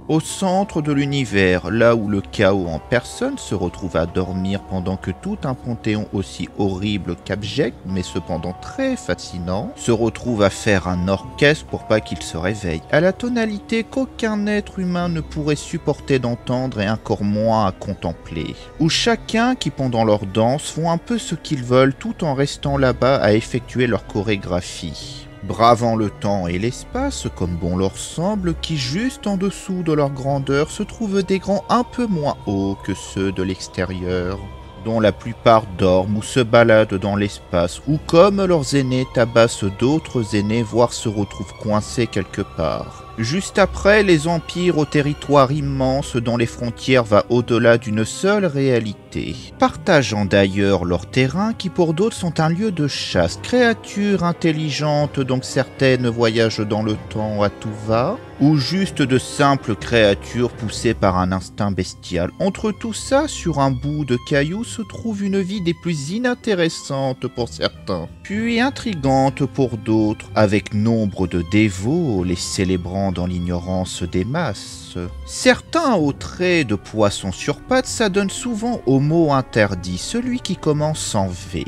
Au centre de l'univers, là où le chaos en personne se retrouve à dormir pendant que tout un panthéon aussi horrible qu'abject, mais cependant très fascinant, se retrouve à faire un orchestre pour pas qu'il se réveille, à la tonalité qu'aucun être humain ne pourrait supporter d'entendre et encore moins à contempler. Où chacun qui pendant leur danse font un peu ce qu'ils veulent tout en restant là-bas à effectuer leur chorégraphie. Bravant le temps et l'espace comme bon leur semble, qui juste en dessous de leur grandeur se trouvent des grands un peu moins hauts que ceux de l'extérieur, dont la plupart dorment ou se baladent dans l'espace, ou comme leurs aînés tabassent d'autres aînés, voire se retrouvent coincés quelque part. Juste après, les empires au territoire immense dont les frontières va au-delà d'une seule réalité, partageant d'ailleurs leurs terrains qui pour d'autres sont un lieu de chasse, créatures intelligentes donc certaines voyagent dans le temps à tout va, ou juste de simples créatures poussées par un instinct bestial. Entre tout ça, sur un bout de caillou se trouve une vie des plus inintéressantes pour certains, puis intrigante pour d'autres, avec nombre de dévots, les célébrant dans l'ignorance des masses. Certains aux traits de poisson sur pattes s'adonnent souvent au mot interdit, celui qui commence en V,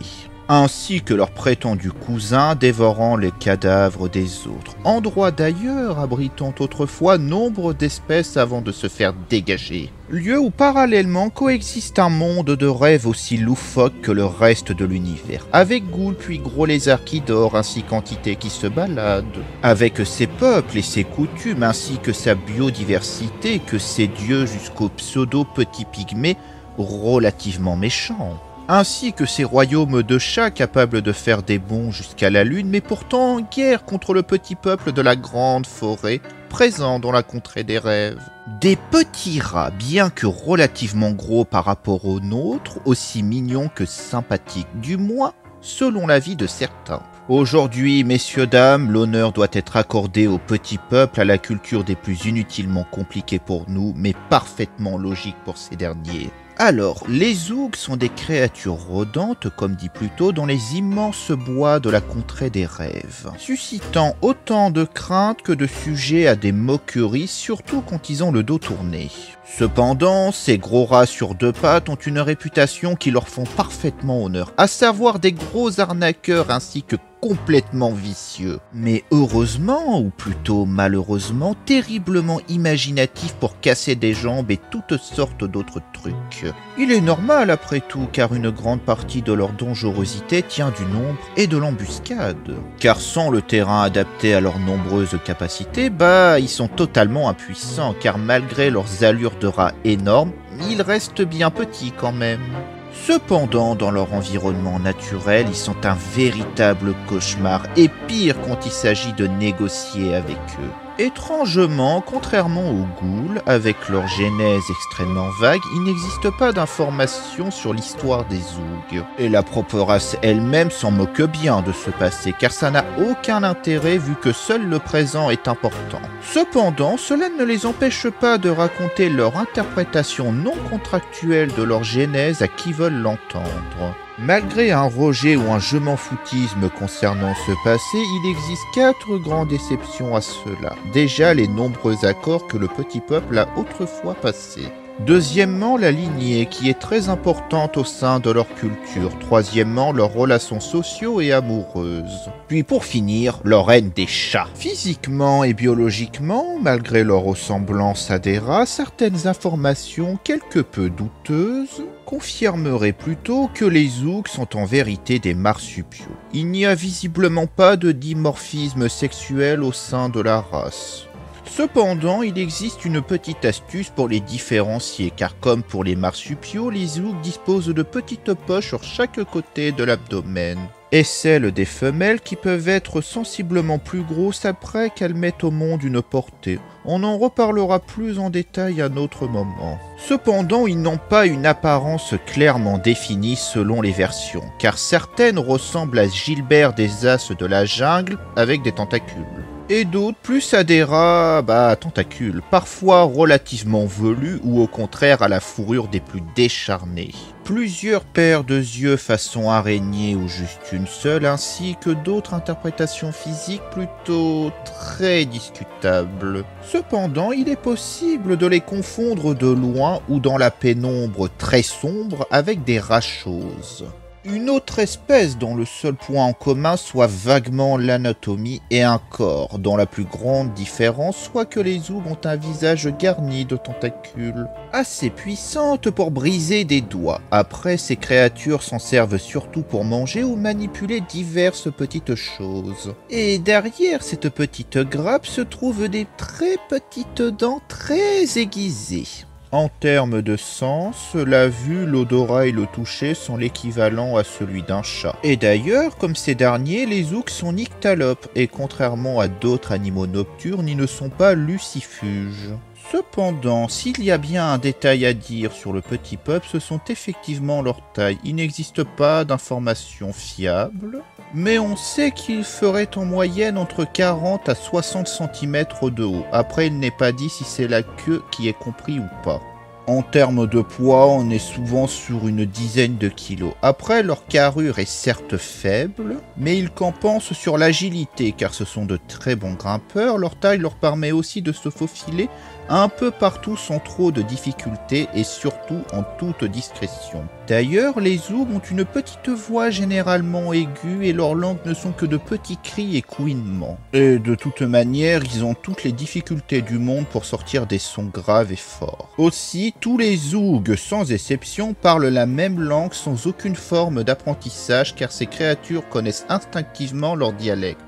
ainsi que leurs prétendus cousins dévorant les cadavres des autres, endroit d'ailleurs abritant autrefois nombre d'espèces avant de se faire dégager. Lieu où parallèlement coexiste un monde de rêves aussi loufoque que le reste de l'univers, avec goules puis gros lézards qui dorment ainsi qu'entités qui se baladent, avec ses peuples et ses coutumes ainsi que sa biodiversité, que ses dieux jusqu'aux pseudo-petits pygmées relativement méchants, ainsi que ces royaumes de chats capables de faire des bonds jusqu'à la lune, mais pourtant en guerre contre le petit peuple de la grande forêt, présent dans la contrée des rêves. Des petits rats, bien que relativement gros par rapport aux nôtres, aussi mignons que sympathiques, du moins selon l'avis de certains. Aujourd'hui, messieurs, dames, l'honneur doit être accordé au petit peuple, à la culture des plus inutilement compliquées pour nous, mais parfaitement logique pour ces derniers. Alors, les Zougs sont des créatures rôdantes, comme dit plus tôt, dans les immenses bois de la contrée des rêves, suscitant autant de craintes que de sujets à des moqueries, surtout quand ils ont le dos tourné. Cependant, ces gros rats sur deux pattes ont une réputation qui leur font parfaitement honneur, à savoir des gros arnaqueurs ainsi que complètement vicieux, mais heureusement, ou plutôt malheureusement, terriblement imaginatifs pour casser des jambes et toutes sortes d'autres trucs. Il est normal après tout, car une grande partie de leur dangerosité tient du nombre et de l'embuscade. Car sans le terrain adapté à leurs nombreuses capacités, ils sont totalement impuissants, car malgré leurs allures de rats énormes, ils restent bien petits quand même. Cependant, dans leur environnement naturel, ils sont un véritable cauchemar, et pire quand il s'agit de négocier avec eux. Étrangement, contrairement aux ghouls, avec leur genèse extrêmement vague, il n'existe pas d'informations sur l'histoire des Zougs. Et la propre race elle-même s'en moque bien de ce passé, car ça n'a aucun intérêt vu que seul le présent est important. Cependant, cela ne les empêche pas de raconter leur interprétation non contractuelle de leur genèse à qui veulent l'entendre. Malgré un rejet ou un je m'en foutisme concernant ce passé, il existe 4 grandes exceptions à cela. Déjà, les nombreux accords que le petit peuple a autrefois passés. Deuxièmement, la lignée qui est très importante au sein de leur culture. Troisièmement, leurs relations sociaux et amoureuses. Puis pour finir, leur haine des chats. Physiquement et biologiquement, malgré leur ressemblance à des rats, certaines informations quelque peu douteuses confirmeraient plutôt que les Zougs sont en vérité des marsupiaux. Il n'y a visiblement pas de dimorphisme sexuel au sein de la race. Cependant, il existe une petite astuce pour les différencier, car comme pour les marsupiaux, les Zougs disposent de petites poches sur chaque côté de l'abdomen, et celles des femelles qui peuvent être sensiblement plus grosses après qu'elles mettent au monde une portée. On en reparlera plus en détail à un autre moment. Cependant, ils n'ont pas une apparence clairement définie selon les versions, car certaines ressemblent à Gilbert des As de la jungle avec des tentacules. Et d'autres plus à des rats, à tentacules, parfois relativement velus ou au contraire à la fourrure des plus décharnés. Plusieurs paires de yeux façon araignée ou juste une seule, ainsi que d'autres interprétations physiques plutôt très discutables. Cependant, il est possible de les confondre de loin ou dans la pénombre très sombre avec des rats-choses. Une autre espèce dont le seul point en commun soit vaguement l'anatomie et un corps, dont la plus grande différence soit que les zougs ont un visage garni de tentacules, assez puissantes pour briser des doigts. Après, ces créatures s'en servent surtout pour manger ou manipuler diverses petites choses. Et derrière cette petite grappe se trouvent des très petites dents très aiguisées. En termes de sens, la vue, l'odorat et le toucher sont l'équivalent à celui d'un chat. Et d'ailleurs, comme ces derniers, les zougs sont nyctalopes, et contrairement à d'autres animaux nocturnes, ils ne sont pas lucifuges. Cependant, s'il y a bien un détail à dire sur le petit peuple, ce sont effectivement leurs tailles. Il n'existe pas d'informations fiables, mais on sait qu'ils feraient en moyenne entre 40 à 60 cm de haut. Après, il n'est pas dit si c'est la queue qui est compris ou pas. En termes de poids, on est souvent sur une dizaine de kilos. Après, leur carrure est certes faible, mais ils compensent sur l'agilité, car ce sont de très bons grimpeurs. Leur taille leur permet aussi de se faufiler un peu partout sans trop de difficultés et surtout en toute discrétion. D'ailleurs, les zougs ont une petite voix généralement aiguë et leurs langues ne sont que de petits cris et couinements. Et de toute manière, ils ont toutes les difficultés du monde pour sortir des sons graves et forts. Aussi, tous les zougs, sans exception, parlent la même langue sans aucune forme d'apprentissage car ces créatures connaissent instinctivement leur dialecte.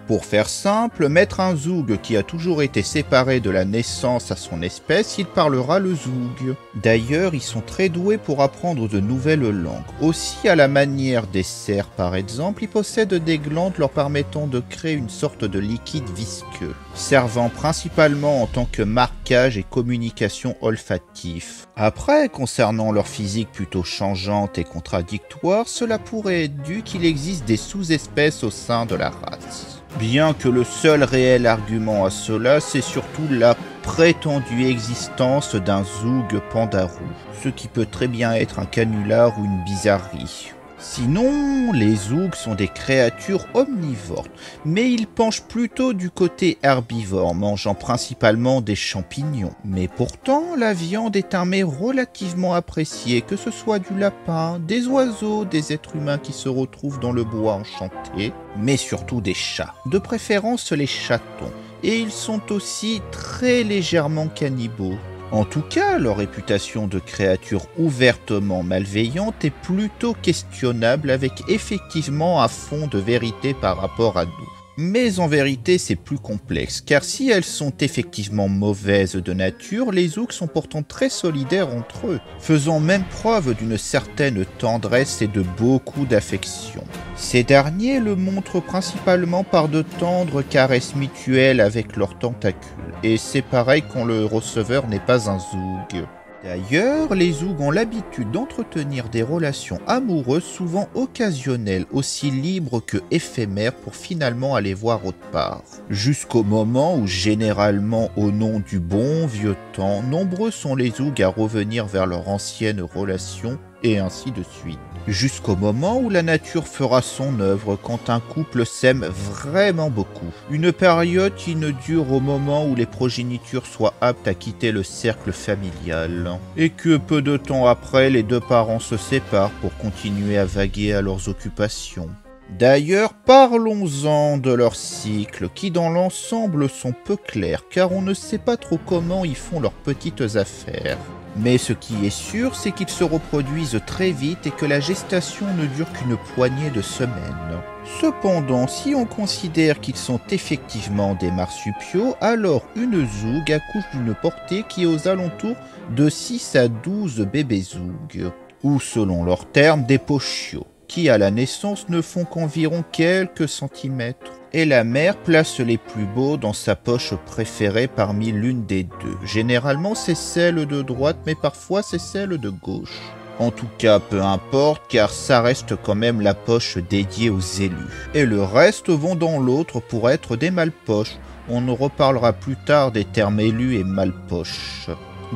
Pour faire simple, mettre un zoug qui a toujours été séparé de la naissance à son espèce, il parlera le zoug. D'ailleurs, ils sont très doués pour apprendre de nouvelles langues. Aussi, à la manière des cerfs par exemple, ils possèdent des glandes leur permettant de créer une sorte de liquide visqueux, servant principalement en tant que marquage et communication olfactif. Après, concernant leur physique plutôt changeante et contradictoire, cela pourrait être dû qu'il existe des sous-espèces au sein de la race. Bien que le seul réel argument à cela, c'est surtout la prétendue existence d'un zoug pandarou, ce qui peut très bien être un canular ou une bizarrerie. Sinon, les zougs sont des créatures omnivores, mais ils penchent plutôt du côté herbivore, mangeant principalement des champignons. Mais pourtant, la viande est un mets relativement apprécié, que ce soit du lapin, des oiseaux, des êtres humains qui se retrouvent dans le bois enchanté, mais surtout des chats, de préférence les chatons, et ils sont aussi très légèrement cannibaux. En tout cas, leur réputation de créature ouvertement malveillante est plutôt questionnable avec effectivement un fond de vérité par rapport à nous. Mais en vérité, c'est plus complexe, car si elles sont effectivement mauvaises de nature, les zougs sont pourtant très solidaires entre eux, faisant même preuve d'une certaine tendresse et de beaucoup d'affection. Ces derniers le montrent principalement par de tendres caresses mutuelles avec leurs tentacules, et c'est pareil quand le receveur n'est pas un zoug. D'ailleurs, les zougs ont l'habitude d'entretenir des relations amoureuses souvent occasionnelles, aussi libres que éphémères pour finalement aller voir autre part. Jusqu'au moment où, généralement au nom du bon vieux temps, nombreux sont les zougs à revenir vers leur ancienne relation, et ainsi de suite. Jusqu'au moment où la nature fera son œuvre quand un couple s'aime vraiment beaucoup. Une période qui ne dure au moment où les progénitures soient aptes à quitter le cercle familial. Et que peu de temps après, les deux parents se séparent pour continuer à vaguer à leurs occupations. D'ailleurs, parlons-en de leur cycle, qui dans l'ensemble sont peu clairs, car on ne sait pas trop comment ils font leurs petites affaires. Mais ce qui est sûr, c'est qu'ils se reproduisent très vite et que la gestation ne dure qu'une poignée de semaines. Cependant, si on considère qu'ils sont effectivement des marsupiaux, alors une zoug accouche d'une portée qui est aux alentours de 6 à 12 bébés zougs, ou selon leurs termes, des pochiots, qui à la naissance ne font qu'environ quelques centimètres. Et la mère place les plus beaux dans sa poche préférée parmi l'une des deux. Généralement c'est celle de droite, mais parfois c'est celle de gauche. En tout cas, peu importe, car ça reste quand même la poche dédiée aux élus. Et le reste vont dans l'autre pour être des malpoches, On reparlera plus tard des termes élus et malpoches.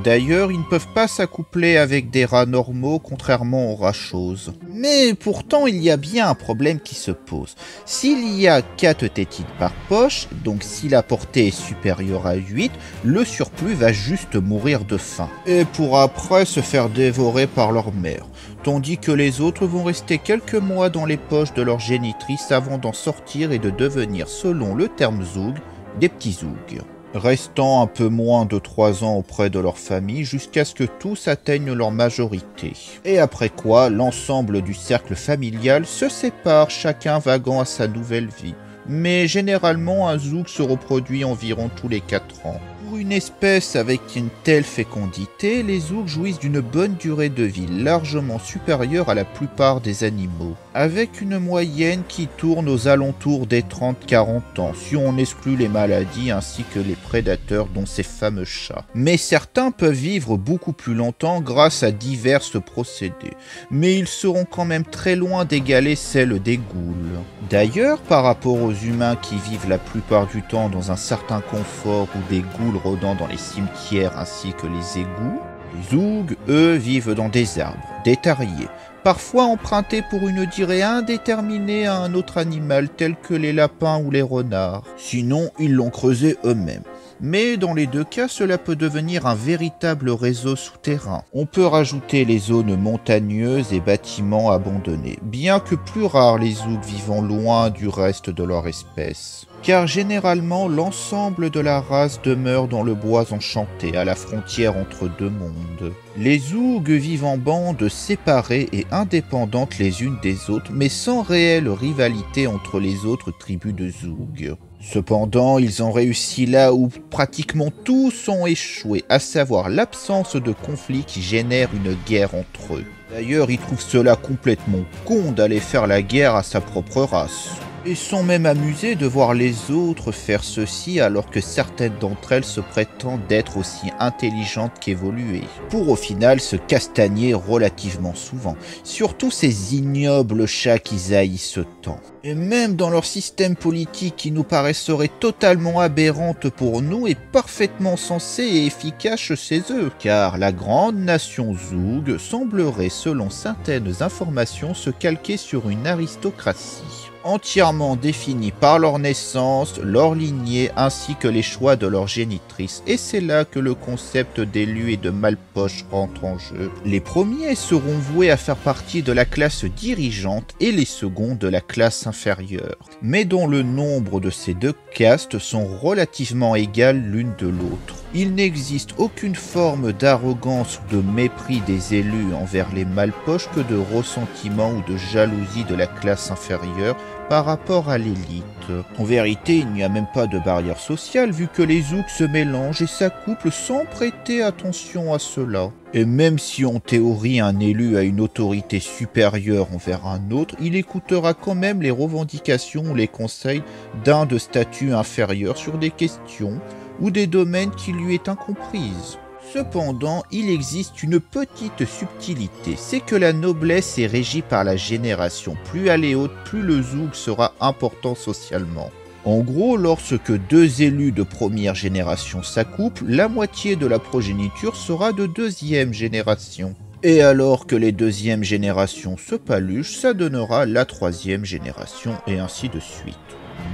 D'ailleurs, ils ne peuvent pas s'accoupler avec des rats normaux, contrairement aux rats chauves. Mais pourtant, il y a bien un problème qui se pose. S'il y a 4 tétines par poche, donc si la portée est supérieure à 8, le surplus va juste mourir de faim. Et pour après se faire dévorer par leur mère. Tandis que les autres vont rester quelques mois dans les poches de leur génitrice avant d'en sortir et de devenir, selon le terme zoug, des petits zougs. Restant un peu moins de 3 ans auprès de leur famille jusqu'à ce que tous atteignent leur majorité. Et après quoi, l'ensemble du cercle familial se sépare, chacun vaguant à sa nouvelle vie. Mais généralement, un zoug se reproduit environ tous les 4 ans. Pour une espèce avec une telle fécondité, les zougs jouissent d'une bonne durée de vie, largement supérieure à la plupart des animaux, avec une moyenne qui tourne aux alentours des 30-40 ans, si on exclut les maladies ainsi que les prédateurs dont ces fameux chats. Mais certains peuvent vivre beaucoup plus longtemps grâce à divers procédés, mais ils seront quand même très loin d'égaler celle des ghouls. D'ailleurs, par rapport aux humains qui vivent la plupart du temps dans un certain confort ou des ghouls rôdant dans les cimetières ainsi que les égouts, les zougs, eux, vivent dans des arbres, des terriers, parfois empruntés pour une durée indéterminée à un autre animal tel que les lapins ou les renards. Sinon, ils l'ont creusé eux-mêmes. Mais dans les deux cas, cela peut devenir un véritable réseau souterrain. On peut rajouter les zones montagneuses et bâtiments abandonnés, bien que plus rares les zougs vivant loin du reste de leur espèce. Car généralement, l'ensemble de la race demeure dans le bois enchanté, à la frontière entre deux mondes. Les zougs vivent en bandes séparées et indépendantes les unes des autres, mais sans réelle rivalité entre les autres tribus de zougs. Cependant, ils ont réussi là où pratiquement tous ont échoué, à savoir l'absence de conflit qui génère une guerre entre eux. D'ailleurs, ils trouvent cela complètement con d'aller faire la guerre à sa propre race. Et sont même amusés de voir les autres faire ceci alors que certaines d'entre elles se prétendent d'être aussi intelligentes qu'évoluées, pour au final se castagner relativement souvent, surtout ces ignobles chats qu'ils haïssent tant. Et même dans leur système politique qui nous paraisserait totalement aberrante pour nous est parfaitement sensé et efficace chez eux, car la grande nation zoug semblerait selon certaines informations se calquer sur une aristocratie entièrement définie par leur naissance, leur lignée ainsi que les choix de leur génitrice. Et c'est là que le concept d'élu et de malpoche rentre en jeu. Les premiers seront voués à faire partie de la classe dirigeante et les seconds de la classe inférieure, mais dont le nombre de ces deux castes sont relativement égales l'une de l'autre. Il n'existe aucune forme d'arrogance ou de mépris des élus envers les malpoches que de ressentiment ou de jalousie de la classe inférieure par rapport à l'élite. En vérité, il n'y a même pas de barrière sociale vu que les zougs se mélangent et s'accouplent sans prêter attention à cela. Et même si en théorie un élu a une autorité supérieure envers un autre, il écoutera quand même les revendications ou les conseils d'un de statut inférieur sur des questions ou des domaines qui lui est incomprise. Cependant, il existe une petite subtilité, c'est que la noblesse est régie par la génération. Plus elle est haute, plus le zoug sera important socialement. En gros, lorsque deux élus de première génération s'accouplent, la moitié de la progéniture sera de deuxième génération. Et alors que les deuxièmes générations se paluchent, ça donnera la troisième génération et ainsi de suite.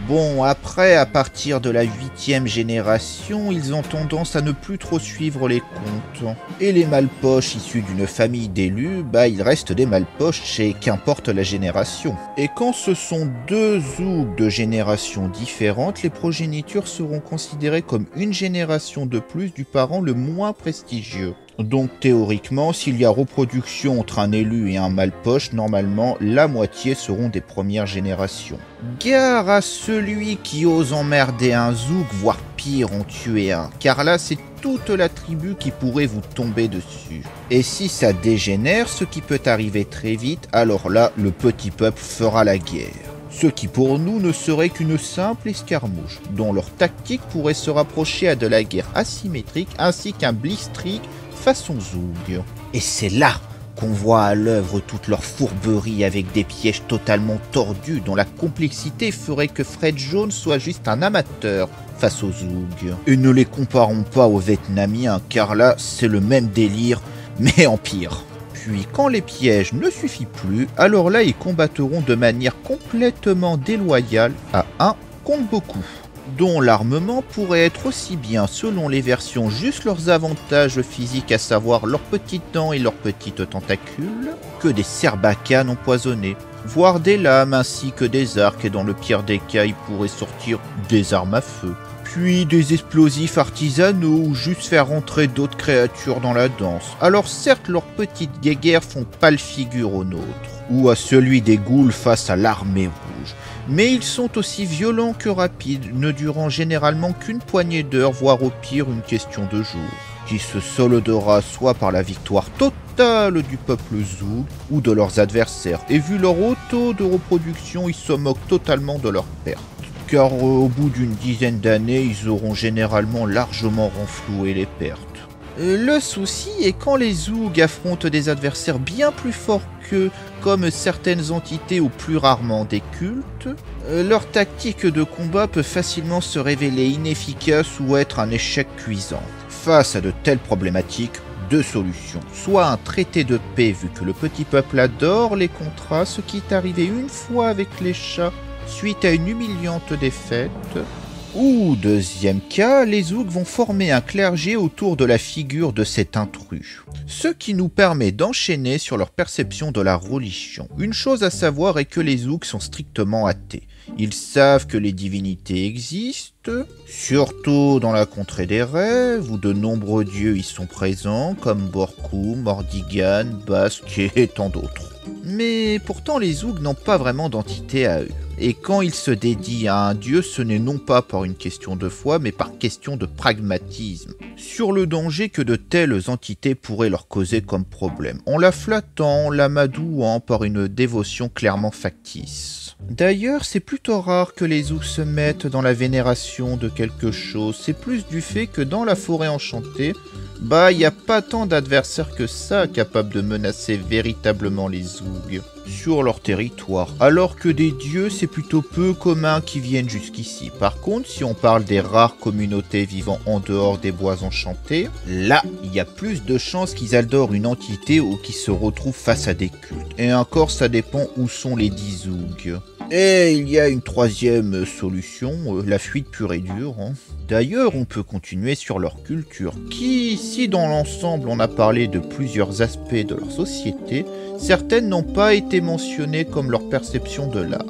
Bon, après, à partir de la 8e génération, ils ont tendance à ne plus trop suivre les comptes. Et les malpoches issus d'une famille d'élus, ils restent des malpoches et qu'importe la génération. Et quand ce sont deux zougs de générations différentes, les progénitures seront considérées comme une génération de plus du parent le moins prestigieux. Donc théoriquement, s'il y a reproduction entre un élu et un malpoche, normalement la moitié seront des premières générations. Gare à celui qui ose emmerder un zoug, voire pire en tuer un, car là c'est toute la tribu qui pourrait vous tomber dessus. Et si ça dégénère, ce qui peut arriver très vite, alors là le petit peuple fera la guerre. Ce qui pour nous ne serait qu'une simple escarmouche, dont leur tactique pourrait se rapprocher à de la guerre asymétrique ainsi qu'un blitzkrieg façon zoug. Et c'est là qu'on voit à l'œuvre toute leur fourberie avec des pièges totalement tordus dont la complexité ferait que Fred Jones soit juste un amateur face aux Zoogs. Et ne les comparons pas aux Vietnamiens, car là, c'est le même délire, mais en pire. Puis, quand les pièges ne suffisent plus, alors là, ils combattront de manière complètement déloyale à un contre beaucoup, dont l'armement pourrait être aussi bien, selon les versions, juste leurs avantages physiques, à savoir leurs petites dents et leurs petites tentacules, que des serbacanes empoisonnées, voire des lames ainsi que des arcs, et dans le pire des cas, il pourrait sortir des armes à feu. Puis des explosifs artisanaux ou juste faire rentrer d'autres créatures dans la danse. Alors certes, leurs petites guéguerres font pas le figure au nôtre, ou à celui des ghouls face à l'armée rouge. Mais ils sont aussi violents que rapides, ne durant généralement qu'une poignée d'heures, voire au pire une question de jours, qui se soldera soit par la victoire totale du peuple Zoug ou de leurs adversaires, et vu leur haut taux de reproduction, ils se moquent totalement de leur perte. Car au bout d'une dizaine d'années, ils auront généralement largement renfloué les pertes. Le souci est quand les Zoogs affrontent des adversaires bien plus forts qu'eux, comme certaines entités ou plus rarement des cultes, leur tactique de combat peut facilement se révéler inefficace ou être un échec cuisant. Face à de telles problématiques, deux solutions. Soit un traité de paix, vu que le petit peuple adore les contrats, ce qui est arrivé une fois avec les chats, suite à une humiliante défaite, ou deuxième cas, les Zoogs vont former un clergé autour de la figure de cet intrus, ce qui nous permet d'enchaîner sur leur perception de la religion. Une chose à savoir est que les Zoogs sont strictement athées. Ils savent que les divinités existent, surtout dans la contrée des rêves, où de nombreux dieux y sont présents, comme Borkum, Mordigan, Basque et tant d'autres. Mais pourtant les Zoogs n'ont pas vraiment d'entité à eux. Et quand ils se dédient à un dieu, ce n'est non pas par une question de foi, mais par question de pragmatisme, sur le danger que de telles entités pourraient leur causer comme problème, en la flattant, en l'amadouant par une dévotion clairement factice. D'ailleurs, c'est plutôt rare que les Zoogs se mettent dans la vénération de quelque chose, c'est plus du fait que dans la forêt enchantée, il n'y a pas tant d'adversaires que ça capables de menacer véritablement les Zoogs sur leur territoire, alors que des dieux c'est plutôt peu commun qui viennent jusqu'ici. Par contre, si on parle des rares communautés vivant en dehors des bois enchantés, là, il y a plus de chances qu'ils adorent une entité ou qu'ils se retrouvent face à des cultes. Et encore, ça dépend où sont les 10 Zoogs. Et il y a une troisième solution, la fuite pure et dure. D'ailleurs, on peut continuer sur leur culture, qui, si dans l'ensemble on a parlé de plusieurs aspects de leur société, certaines n'ont pas été mentionnées comme leur perception de l'art.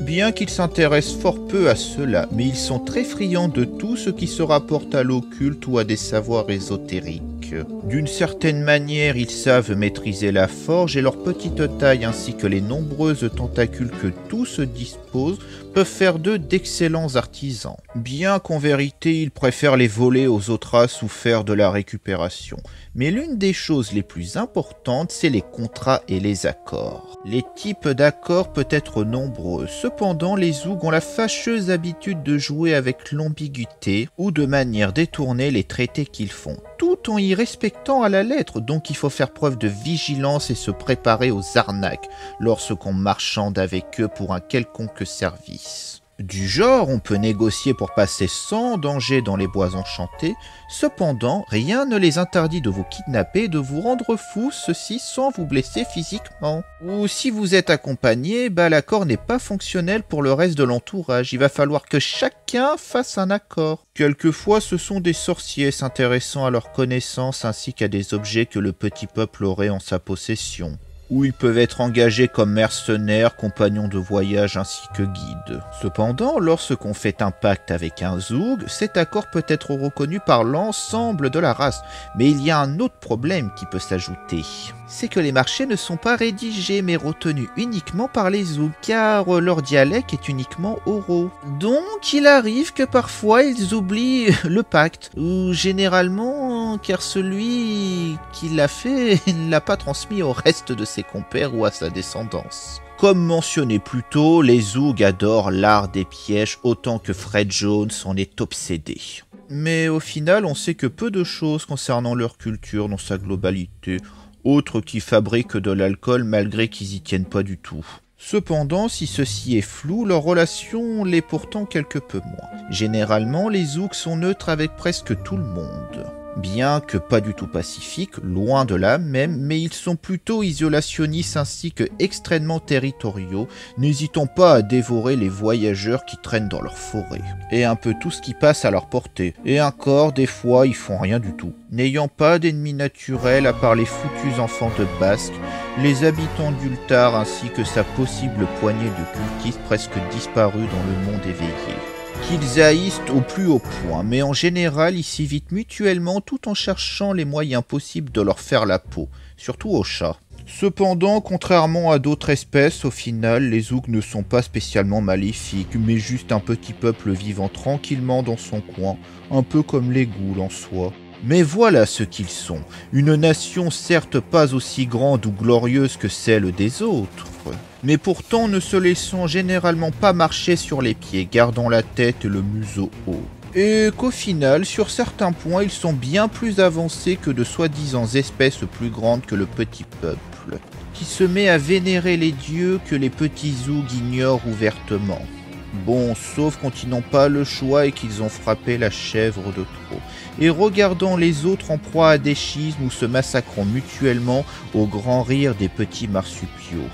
Bien qu'ils s'intéressent fort peu à cela, mais ils sont très friands de tout ce qui se rapporte à l'occulte ou à des savoirs ésotériques. D'une certaine manière, ils savent maîtriser la forge et leur petite taille ainsi que les nombreuses tentacules que tous disposent peuvent faire d'eux d'excellents artisans. Bien qu'en vérité, ils préfèrent les voler aux autres races ou faire de la récupération. Mais l'une des choses les plus importantes, c'est les contrats et les accords. Les types d'accords peuvent être nombreux. Cependant, les Zoogs ont la fâcheuse habitude de jouer avec l'ambiguïté ou de manière détournée les traités qu'ils font, tout en y respectant à la lettre. Donc il faut faire preuve de vigilance et se préparer aux arnaques lorsqu'on marchande avec eux pour un quelconque service. Du genre, on peut négocier pour passer sans danger dans les bois enchantés, cependant, rien ne les interdit de vous kidnapper et de vous rendre fou, ceci sans vous blesser physiquement. Ou si vous êtes accompagné, l'accord n'est pas fonctionnel pour le reste de l'entourage, il va falloir que chacun fasse un accord. Quelquefois, ce sont des sorciers s'intéressant à leurs connaissances ainsi qu'à des objets que le petit peuple aurait en sa possession. Où ils peuvent être engagés comme mercenaires, compagnons de voyage ainsi que guides. Cependant, lorsqu'on fait un pacte avec un Zoug, cet accord peut être reconnu par l'ensemble de la race. Mais il y a un autre problème qui peut s'ajouter. C'est que les marchés ne sont pas rédigés mais retenus uniquement par les Zoogs, car leur dialecte est uniquement oraux. Donc il arrive que parfois ils oublient le pacte, ou généralement car celui qui l'a fait ne l'a pas transmis au reste de ses compères ou à sa descendance. Comme mentionné plus tôt, les Zoogs adorent l'art des pièges autant que Fred Jones en est obsédé. Mais au final, on sait que peu de choses concernant leur culture dans sa globalité. autres qui fabriquent de l'alcool malgré qu'ils y tiennent pas du tout. Cependant, si ceci est flou, leur relation l'est pourtant quelque peu moins. Généralement, les Zouks sont neutres avec presque tout le monde. Bien que pas du tout pacifiques, loin de là même, mais ils sont plutôt isolationnistes ainsi que extrêmement territoriaux, n'hésitant pas à dévorer les voyageurs qui traînent dans leur forêt. Et un peu tout ce qui passe à leur portée. Et encore, des fois, ils font rien du tout. N'ayant pas d'ennemis naturels à part les foutus enfants de Basque, les habitants d'Ultar ainsi que sa possible poignée de cultistes presque disparus dans le monde éveillé. Qu'ils haïssent au plus haut point, mais en général ils s'évitent mutuellement tout en cherchant les moyens possibles de leur faire la peau, surtout aux chats. Cependant, contrairement à d'autres espèces, au final, les Zouks ne sont pas spécialement maléfiques, mais juste un petit peuple vivant tranquillement dans son coin, un peu comme les ghouls en soi. Mais voilà ce qu'ils sont, une nation certes pas aussi grande ou glorieuse que celle des autres, mais pourtant ne se laissant généralement pas marcher sur les pieds, gardant la tête et le museau haut. Et qu'au final, sur certains points, ils sont bien plus avancés que de soi-disant espèces plus grandes que le petit peuple, qui se met à vénérer les dieux que les petits Zougs ignorent ouvertement. Bon, sauf quand ils n'ont pas le choix et qu'ils ont frappé la chèvre de trop. Et regardant les autres en proie à des schismes ou se massacrant mutuellement au grand rire des petits marsupiaux.